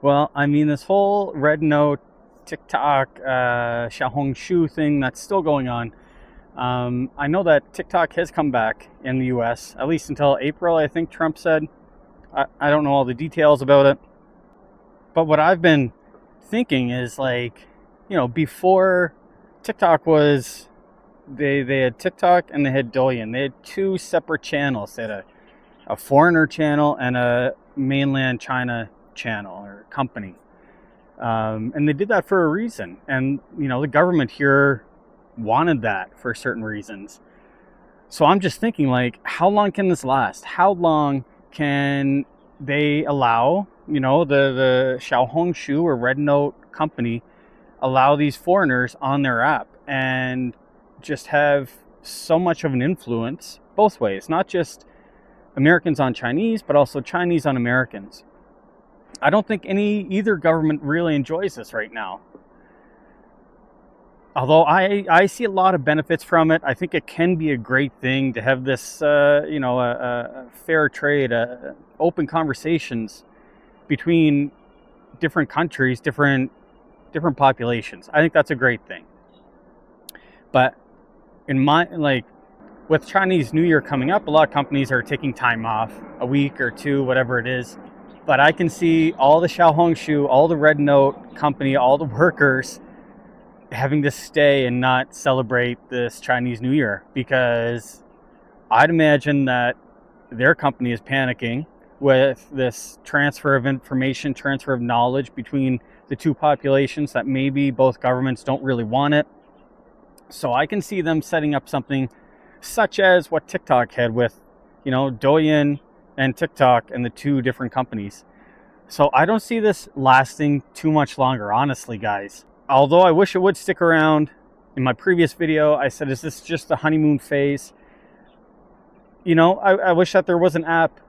Well, I mean, this whole REDnote, TikTok, xiaohongshu thing that's still going on. I know that TikTok has come back in the US, at least until April, I think Trump said. I don't know all the details about it. But what I've been thinking is, like, before TikTok was, they had TikTok and they had Douyin. They had two separate channels. They had a foreigner channel and a mainland China channel or company. And they did that for a reason. And, the government here wanted that for certain reasons. So I'm just thinking, like, how long can this last? How long can they allow, the xiaohongshu or REDnote company allow these foreigners on their app and just have so much of an influence both ways, not just Americans on Chinese, but also Chinese on Americans. I don't think either government really enjoys this right now. Although I see a lot of benefits from it. I think it can be a great thing to have this, a fair trade, open conversations between different countries, different populations. I think that's a great thing. But with Chinese New Year coming up, a lot of companies are taking time off, a week or two, whatever it is. But I can see all the xiaohongshu, all the REDnote company, all the workers having to stay and not celebrate this Chinese New Year, because I'd imagine that their company is panicking with this transfer of information, transfer of knowledge between the two populations, that maybe both governments don't really want it. So I can see them setting up something such as what TikTok had with, Douyin and TikTok and the two different companies. So I don't see this lasting too much longer, honestly, guys. Although I wish it would stick around. In my previous video, I said, is this just the honeymoon phase? I wish that there was an app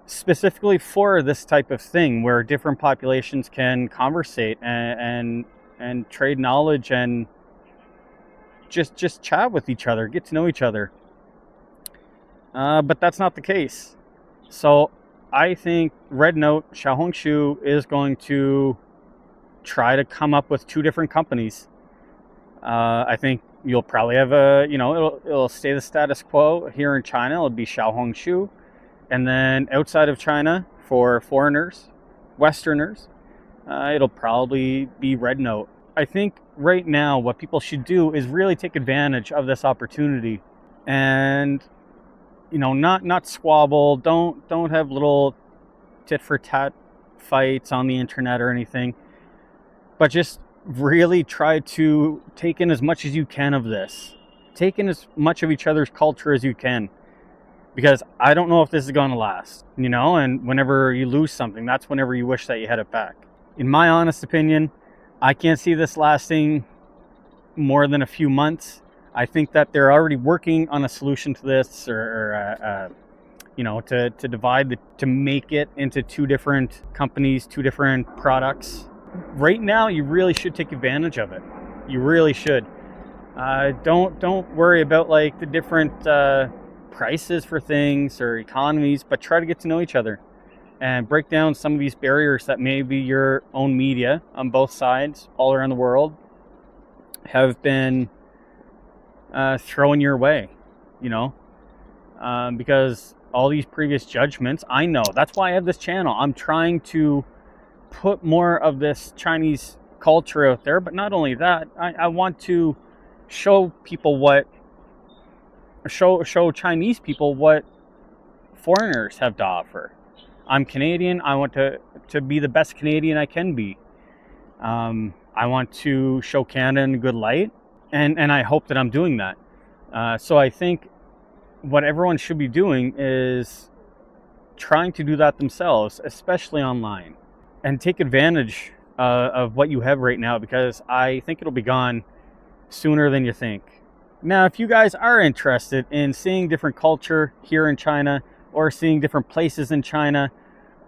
specifically for this type of thing, where different populations can conversate and trade knowledge and just chat with each other, get to know each other. But that's not the case. So I think REDnote, xiaohongshu, is going to try to come up with two different companies. I think you'll probably have it'll stay the status quo here in China. It'll be xiaohongshu. And then outside of China, for foreigners, Westerners, it'll probably be REDnote. I think right now what people should do is really take advantage of this opportunity and, not squabble. Don't have little tit for tat fights on the internet or anything, but just really try to take in as much as you can of this. Take in as much of each other's culture as you can, because I don't know if this is going to last, and whenever you lose something, that's whenever you wish that you had it back. In my honest opinion, I can't see this lasting more than a few months. I think that they're already working on a solution to this, to divide to make it into two different companies, two different products. Right now, you really should take advantage of it. You really should. Don't worry about like the different prices for things or economies, but try to get to know each other and break down some of these barriers that maybe your own media on both sides all around the world have been throwing your way, because all these previous judgments, I know. That's why I have this channel. I'm trying to put more of this Chinese culture out there, but not only that, I want to show people show Chinese people what foreigners have to offer. I'm Canadian. I want to be the best Canadian I can be. I want to show Canada in a good light, and I hope that I'm doing that. So I think what everyone should be doing is trying to do that themselves, especially online, and take advantage of what you have right now, because I think it'll be gone sooner than you think. Now, if you guys are interested in seeing different culture here in China or seeing different places in China,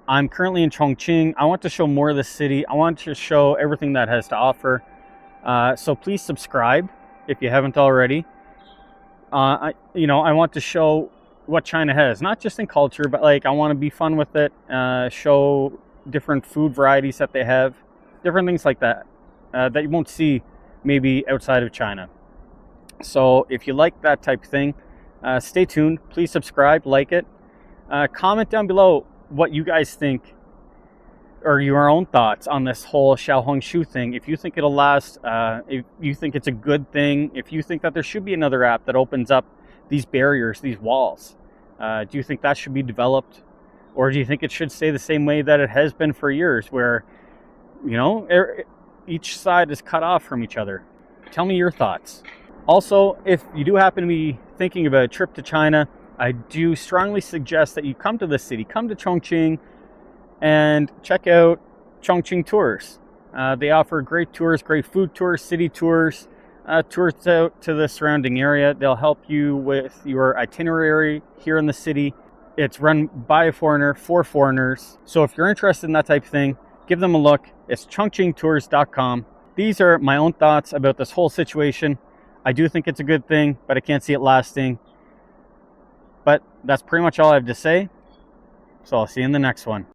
I'm currently in Chongqing. I want to show more of the city. I want to show everything that has to offer. So please subscribe if you haven't already. I want to show what China has, not just in culture, but like I want to be fun with it, show different food varieties that they have, different things like that, that you won't see maybe outside of China. So if you like that type of thing, stay tuned. Please subscribe, like it, comment down below what you guys think, or your own thoughts on this whole xiaohongshu thing. If you think it'll last, if you think it's a good thing, if you think that there should be another app that opens up these barriers, these walls, do you think that should be developed? Or do you think it should stay the same way that it has been for years, where, you know, each side is cut off from each other? Tell me your thoughts. Also, if you do happen to be thinking about a trip to China, I do strongly suggest that you come to this city, come to Chongqing, and check out Chongqing Tours. They offer great tours, great food tours, city tours, tours out to the surrounding area. They'll help you with your itinerary here in the city. It's run by a foreigner for foreigners. So if you're interested in that type of thing, give them a look. It's chongqingtours.com. These are my own thoughts about this whole situation. I do think it's a good thing, but I can't see it lasting. But that's pretty much all I have to say. So I'll see you in the next one.